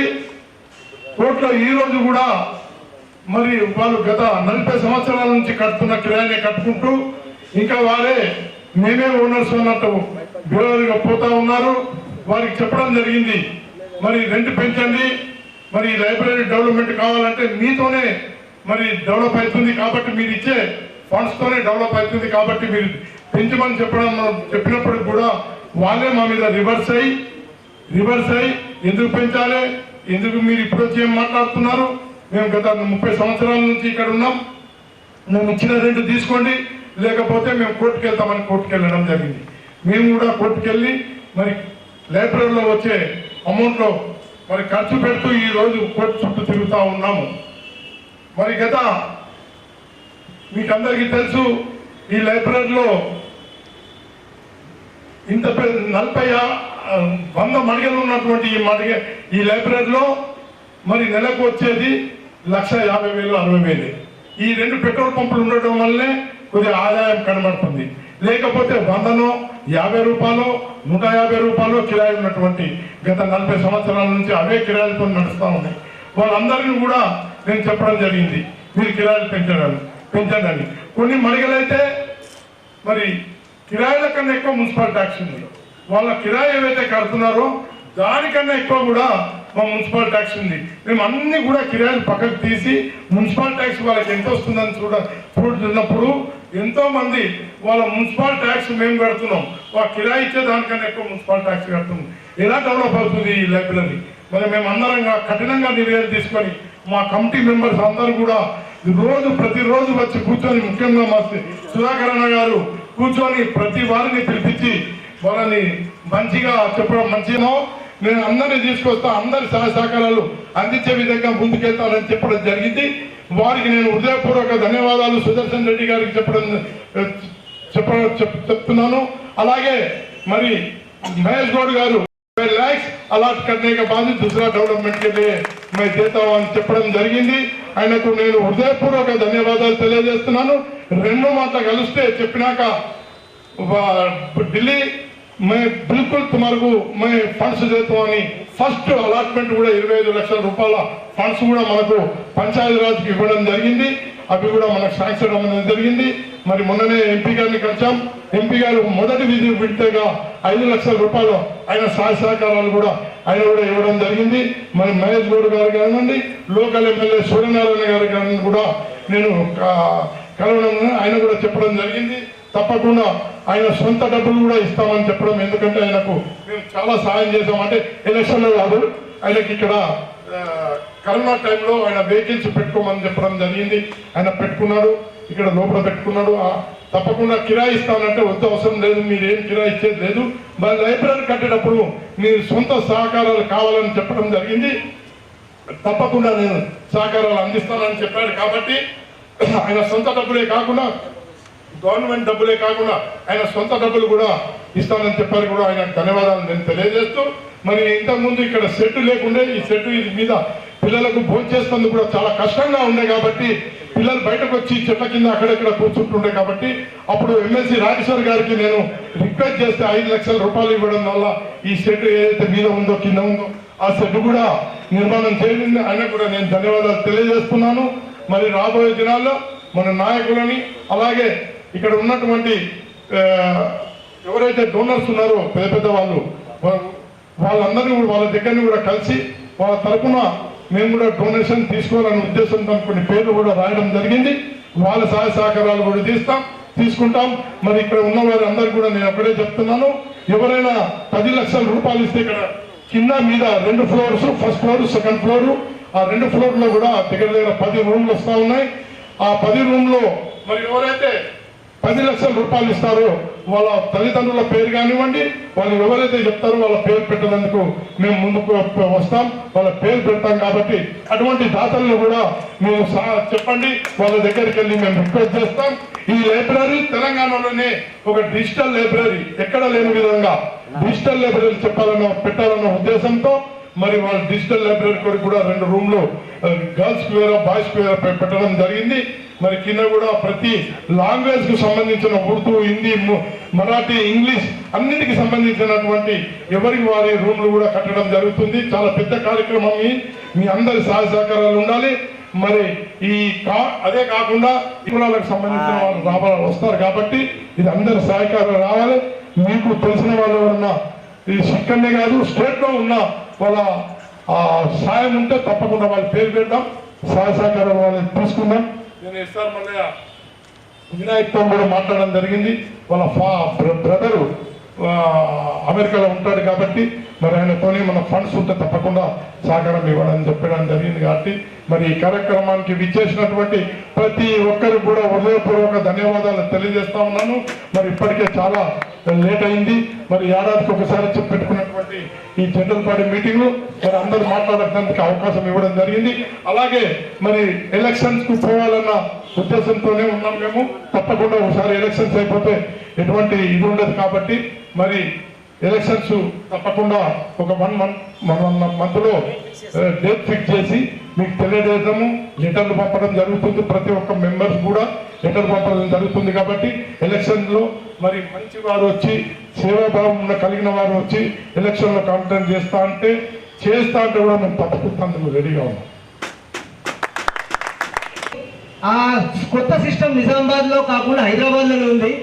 కోర్టులో ఈ రోజు కూడా మరి వాళ్ళు గత 40 సంవత్సరాల నుంచి కడుతున్న కిరాయిని కట్టుకుంటూ ఇంకా వారే మేమే ఓనర్స్ అన్నట్టు బిరోలుగా పోతా ఉన్నారు. వారికి చెప్పడం జరిగింది, మరి రెంట్ పెంచండి, మరి లైబ్రరీ డెవలప్మెంట్ కావాలంటే మీతోనే మరి డెవలప్ అవుతుంది కాబట్టి మీరు ఇచ్చే ఫండ్స్తోనే డెవలప్ అవుతుంది కాబట్టి మీరు పెంచమని చెప్పినప్పటికి కూడా వాళ్ళే మా మీద రివర్స్ అయ్యి ఎందుకు పెంచాలి, ఎందుకు మీరు ఇప్పుడు వచ్చి ఏం మాట్లాడుతున్నారు, మేము గత 30 సంవత్సరాల నుంచి ఇక్కడ ఉన్నాం, మేము ఇచ్చిన రెంట్ తీసుకోండి లేకపోతే మేము కోర్టుకు వెళ్తామని కోర్టుకు వెళ్ళడం జరిగింది. మేము కూడా కోర్టుకు వెళ్ళి మరి లైబ్రరీలో వచ్చే అమౌంట్లో మరి ఖర్చు పెడుతూ ఈరోజు కోర్టు చుట్టూ తిరుగుతూ ఉన్నాము. మరి గత మీకందరికీ తెలుసు ఈ లైబ్రరీలో ఇంత 100 మడిగలు ఉన్నటువంటి ఈ లైబ్రరీలో మరి నెలకు వచ్చేది 1,50,000 60,000. ఈ 2 పెట్రోల్ పంపులు ఉండటం వల్లనే కొద్దిగా ఆదాయం కనబడుతుంది. లేకపోతే 100 రూపాయలు 150 రూపాయలు కిరాయి ఉన్నటువంటి గత 40 సంవత్సరాల నుంచి అవే కిరాయిలతో నడుస్తూ ఉన్నాయి. వాళ్ళందరినీ కూడా నేను చెప్పడం జరిగింది, మీరు కిరాయిలు పెంచండి అని. కొన్ని మడిగలైతే మరి కిరాయిల కన్నా ఎక్కువ మున్సిపల్ ట్యాక్స్ ఉంది. వాళ్ళ కిరాయి ఏవైతే కడుతున్నారో దానికన్నా ఎక్కువ కూడా మా మున్సిపల్ ట్యాక్స్ ఉంది. మేము అన్ని కూడా కిరాయిలు పక్కకు తీసి మున్సిపల్ ట్యాక్స్ వాళ్ళకి ఎంత వస్తుందని చూడుతున్నప్పుడు ఎంతో మంది వాళ్ళ మున్సిపల్ ట్యాక్స్ మేము కడుతున్నాం, వాళ్ళ కిరాయి ఇచ్చే దానికన్నా ఎక్కువ మున్సిపల్ ట్యాక్స్ కడుతున్నాం. ఎలా డెవలప్ అవుతుంది ఈ లైబ్రరీ? మరి మేము అందరంగా కఠినంగా నిర్ణయాలు తీసుకొని మా కమిటీ మెంబర్స్ అందరూ కూడా ప్రతిరోజు వచ్చి కూర్చొని, ముఖ్యంగా మా సుధాకర్ అన్న గారు కూర్చొని ప్రతి వారిని పిలిపించి వాళ్ళని మంచిగా చెప్పడం, మంచిగా నేను అందరినీ తీసుకొస్తా, అందరి సహకారాలు అందించే విధంగా ముందుకెళ్తానని చెప్పడం జరిగింది. వారికి నేను హృదయపూర్వక ధన్యవాదాలు సుదర్శన్ రెడ్డి గారికి చెప్తున్నాను. అలాగే మరి మహేష్ గౌడ్ గారు 12 lakhs అలాట్ करने के बाद दूसरा डेवलपमेंट के लिए मैं देता हूं అని చెప్పడం జరిగింది. ఆయనకు నేను హృదయపూర్వక ధన్యవాదాలు తెలియజేస్తున్నాను. 2 మాటలు కలిస్తే చెప్పినాక ఢిల్లీ मैं बिल्कुल तुम्हारे को मैं फंड्स देता हूँ फस्ट అలాట్మెంట్ కూడా 25 లక్షల రూపాయల ఫండ్స్ కూడా మనకు పంచాయతీరాజ్కి ఇవ్వడం జరిగింది. అవి కూడా మనకు శాంక్షన్ అవ్వడం జరిగింది. మరి మొన్ననే ఎంపీ గారిని కలిసాం. ఎంపీ గారు మొదటి విడతగా 5 లక్షల రూపాయలు ఆయన సహకారాలు కూడా ఆయన కూడా ఇవ్వడం జరిగింది. మరి మహేష్ గౌడ్ గారు కానివ్వండి, లోకల్ ఎమ్మెల్యే సూర్యనారాయణ గారు కానీ కూడా నేను కలవడం ఆయన కూడా చెప్పడం జరిగింది. తప్పకుండా ఆయన సొంత డబ్బులు కూడా ఇస్తామని చెప్పడం, ఎందుకంటే ఆయనకు మేము చాలా సహాయం చేసాం. అంటే ఎలక్షన్లో కాదు, ఆయనకి ఇక్కడ కరోనా టైంలో ఆయన వెహికల్స్ పెట్టుకోమని చెప్పడం జరిగింది. ఆయన పెట్టుకున్నాడు, ఇక్కడ లోపల పెట్టుకున్నాడు. తప్పకుండా కిరాయి ఇస్తానంటే వద్దు, అవసరం లేదు, మీరు ఏం కిరాయి ఇచ్చేది లేదు, మరి లైబ్రరీ కట్టేటప్పుడు మీరు సొంత సహకారాలు కావాలని చెప్పడం జరిగింది. తప్పకుండా నేను సహకారాలు అందిస్తానని చెప్పాడు. కాబట్టి ఆయన సొంత డబ్బులే కాకుండా, గవర్నమెంట్ డబ్బులే కాకుండా ఆయన సొంత డబ్బులు కూడా ఇస్తానని చెప్పారు. కూడా ఆయనకు ధన్యవాదాలు నేను తెలియజేస్తూ, మరి ఇంతకుముందు ఇక్కడ సెట్ లేకుండే, ఈ సెట్ మీద పిల్లలకు భోంచేసేందుకు కూడా చాలా కష్టంగా ఉండే కాబట్టి పిల్లలు బయటకు వచ్చి చెట్ల కింద అక్కడెక్కడ కూర్చుంటుండే కాబట్టి అప్పుడు ఎమ్మెల్సీ రాజేశ్వర్ గారికి నేను రిక్వెస్ట్ చేస్తే 5 లక్షల రూపాయలు ఇవ్వడం వల్ల ఈ సెట్ ఏదైతే మీద ఉందో కింద ఉందో ఆ సెట్ కూడా నిర్మాణం చేయండి. ఆయన కూడా నేను ధన్యవాదాలు తెలియజేస్తున్నాను. మరి రాబోయే దినాల్లో మన నాయకులని, అలాగే ఇక్కడ ఉన్నటువంటి ఎవరైతే డోనర్స్ ఉన్నారో పెద్ద వాళ్ళందరినీ కూడా వాళ్ళ దగ్గరని కూడా కలిసి వాళ్ళ తరఫున మేము కూడా డొనేషన్ తీసుకోవాలనే ఉద్దేశంతో కొన్ని పేర్లు కూడా రాయడం జరిగింది. వాళ్ళ సహకారాలు కూడా తీసుకుంటాం. మరి ఇక్కడ ఉన్న వారి అందరికీ కూడా నేను ఒకటే చెప్తున్నాను, ఎవరైనా 10 లక్షల రూపాయలు ఇస్తే ఇక్కడ కింద మీద 2 floors, first floor, second floor, ఆ 2 ఫ్లోర్లో కూడా దగ్గర 10 రూమ్లు వస్తూ ఉన్నాయి. ఆ 10 రూమ్లో మరి ఎవరైతే 10 లక్షల రూపాయలు ఇస్తారో వాళ్ళ తల్లిదండ్రుల పేరు కానివ్వండి, వాళ్ళు ఎవరైతే చెప్తారో వాళ్ళ పేరు పెట్టేందుకు మేము ముందుకు వస్తాం, వాళ్ళ పేరు పెడతాం. కాబట్టి అటువంటి దాతలను కూడా మేము చెప్పండి, వాళ్ళ దగ్గరికి వెళ్ళి మేము రిక్వెస్ట్ చేస్తాం. ఈ లైబ్రరీ తెలంగాణలోనే ఒక డిజిటల్ లైబ్రరీ, ఎక్కడ లేని విధంగా డిజిటల్ లైబ్రరీ పెట్టాలన్న ఉద్దేశంతో మరి వాళ్ళ డిజిటల్ లైబ్రరీ కూడా 2 రూమ్లు గర్ల్స్ కి వేరే, బాయ్స్ కి వేరే పెట్టడం జరిగింది. మరి కింద కూడా ప్రతి లాంగ్వేజ్ కు సంబంధించిన ఉర్దూ, హిందీ, మరాఠీ, ఇంగ్లీష్ అన్నిటికి సంబంధించినటువంటి ఎవరికి వారి రూమ్లు కూడా కట్టడం జరుగుతుంది. చాలా పెద్ద కార్యక్రమం. మీ అందరి సహాయ సహకారాలు ఉండాలి. మరి అదే కాకుండా కులాలకు సంబంధించిన వాళ్ళు వస్తారు కాబట్టి ఇది అందరి సహకారం రావాలి. మీకు తెలిసిన వాళ్ళు ఎవరన్నా ఇది ఇక్కడనే కాదు స్టేట్ లో ఉన్న వాళ్ళ సాయం ఉంటే తప్పకుండా వాళ్ళ పేరు పెడదాం, సహాయ సహకారం వాళ్ళని తీసుకుందాం. నేను ఎస్ఆర్ మల్లయ్య వినాయక్తో కూడా మాట్లాడడం జరిగింది. వాళ్ళ బ్రదరు అమెరికాలో ఉంటాడు కాబట్టి మరి ఆయనతోనే మన ఫండ్స్ ఉంటే తప్పకుండా సహకారం ఇవ్వడం చెప్పడం జరిగింది. కాబట్టి మరి ఈ కార్యక్రమానికి విచ్చేసినటువంటి ప్రతి ఒక్కరికి కూడా హృదయపూర్వక ధన్యవాదాలు తెలియజేస్తా ఉన్నాను. మరి ఇప్పటికే చాలా లేట్ అయింది. మరి ఏడాదికి ఒకసారి పెట్టుకున్నటువంటి ఈ జనరల్ బాడీ మీటింగ్లు మరి అందరూ మాట్లాడడానికి అవకాశం ఇవ్వడం జరిగింది. అలాగే మరి ఎలక్షన్స్ కు పోవాలన్న ఉద్దేశంతోనే ఉన్నాం మేము. తప్పకుండా ఒకసారి ఎలక్షన్స్ అయిపోతే ఎటువంటి ఇది ఉండదు కాబట్టి మరి ఎలక్షన్స్ తప్పకుండా ఒక 1 month లో డేట్ ఫిక్స్ చేసి మీకు తెలియజేద్దాము. లెటర్లు పంపడం జరుగుతుంది. ప్రతి ఒక్క మెంబర్స్ కూడా లెటర్ పంపడం జరుగుతుంది. కాబట్టి ఎలక్షన్లో మరి మంచి వారు వచ్చి సేవాభావం కలిగిన వారు వచ్చి ఎలక్షన్లో కాంటెంట్ చేస్తా అంటే కూడా మేము తప్పకుండా రెడీగా ఉన్నాం. ఆ కొత్త సిస్టమ్ నిజామాబాద్లో కాకుండా హైదరాబాద్లోనే ఉంది.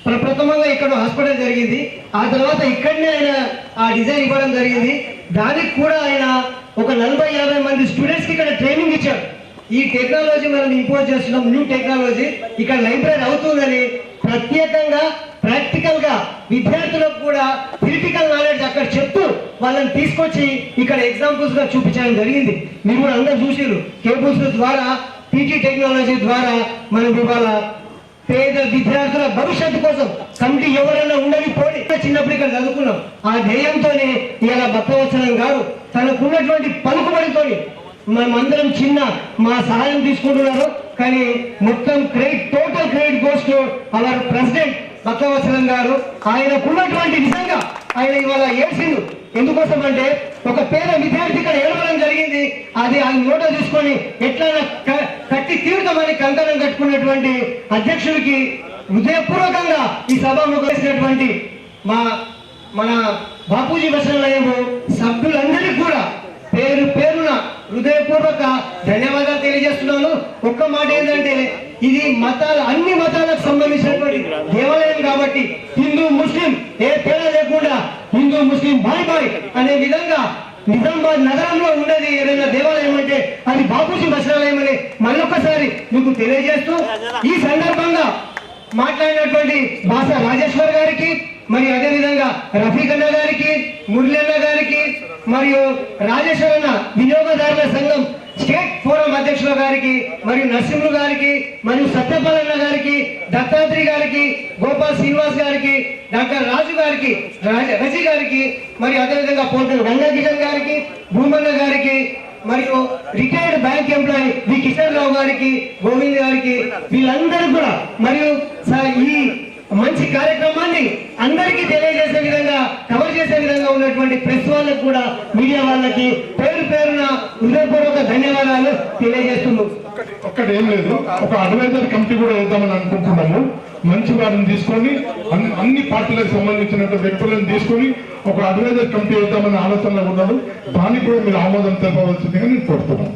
ప్రప్రథమంగా ఇక్కడ హాస్పిటల్ జరిగింది. ఆ తర్వాత ఇక్కడనే ఆయన ఆ డిజైన్ ఇవ్వడం జరిగింది. దానికి కూడా ఆయన ఒక 40-50 మంది స్టూడెంట్స్కి ఇక్కడ ట్రైనింగ్ ఇచ్చారు. ఈ టెక్నాలజీ మనం ఇంపోజ్ చేస్తున్నాం, న్యూ టెక్నాలజీ. ఇక్కడ లైబ్రరీ అవుతుందని ప్రత్యేకంగా ప్రాక్టికల్గా విద్యార్థులకు కూడా థియరిటికల్ నాలెడ్జ్ అక్కడ చెప్తూ వాళ్ళని తీసుకొచ్చి ఇక్కడ ఎగ్జాంపుల్స్గా చూపించడం జరిగింది. మీరు కూడా అందరూ చూసారు. కేబుల్స్ ద్వారా, టీటీ టెక్నాలజీ ద్వారా మనం ఇవాళ పేద విద్యార్థుల భవిష్యత్తు కోసం కమిటీ ఎవరైనా ఉండని పోనీ చిన్నప్పుడు ఇక్కడ చదువుకున్నాం. ఆ ధ్యేయంతోనే ఇవాళ భక్తవత్సలం గారు తనకున్నటువంటి పలుకుబడితో మనమందరం మా సహాయం తీసుకుంటున్నారు. కానీ మొత్తం total credit goes to our president Bhaktavatsalam గారు. ఆయనకున్నటువంటి నిజంగా ఆయన ఇవాళ ఏడ్చిండు. ఎందుకోసం అంటే ఒక పేద విద్యార్థి ఇక్కడ ఏడవడం జరిగింది. అది ఆయన నోట తీసుకొని ఎట్లా కట్టి తీరుతామని కంకణం కట్టుకున్నటువంటి అధ్యక్షుడికి హృదయపూర్వకంగా ఈ సభకు వేసినటువంటి మన బాపూజీ వచనాలయము సభ్యులందరికీ కూడా పేరు పేరున హృదయపూర్వక ధన్యవాదాలు తెలియజేస్తున్నాను. ఒక్క మాట ఏంటంటే ఇది అన్ని మతాలకు సంబంధించినటువంటి దేవాలయం కాబట్టి హిందూ ముస్లిం ఏ తేడా లేకుండా హిందూ ముస్లిం బాయ్ అనే విధంగా నిజామాబాద్ నగరంలో ఉన్నది ఏదైనా దేవాలయం అంటే అది బాపూజీ వచనాలయం అని మరొకసారి మీకు తెలియజేస్తూ ఈ సందర్భంగా మాట్లాడినటువంటి భాష రాజేశ్వర్ గారికి, మరి అదేవిధంగా రఫీక్ అన్న గారికి, మురళి అన్న గారికి, మరియు రాజేశ్వరన్న వినియోగదారుల సంఘం స్టేట్ ఫోరం అధ్యక్షుల గారికి, మరియు నరసింహులు గారికి, మరియు సత్యపాలన్న గారికి, దత్తాత్రి గారికి, గోపాల్ శ్రీనివాస్ గారికి, డాక్టర్ రాజు గారికి, రజీ గారికి, మరియు అదేవిధంగా పోర్టల్ గంగాకిషన్ గారికి, భూమన్న గారికి, మరియు రిటైర్డ్ బ్యాంక్ ఎంప్లాయీ వి కిషన్ రావు గారికి, గోవింద్ గారికి, వీళ్ళందరూ కూడా మరియు ఈ మంచి కార్యక్రమాన్ని అందరికీ తెలియజేసే విధంగా కవర్ చేసే విధంగా ఉన్నటువంటి ప్రెస్ వాళ్ళకు కూడా మీడియా వాళ్ళకి పేరు పేరున హృదయపూర్వక ధన్యవాదాలు తెలియజేస్తున్నాం. ఒక్కటి ఏం లేదు, ఒక అడ్వైజర్ కమిటీ కూడా వేద్దామని అనుకుంటున్నాము. మంచి వారిని తీసుకొని అన్ని పార్టీలకు సంబంధించిన వ్యక్తులను తీసుకొని ఒక అడ్వైజర్ కమిటీ వేద్దామని ఆలోచనలో ఉన్నాడు. దానికి కూడా మీరు ఆమోదం తెలపవలసిందిగా నేను కోరుతున్నాను.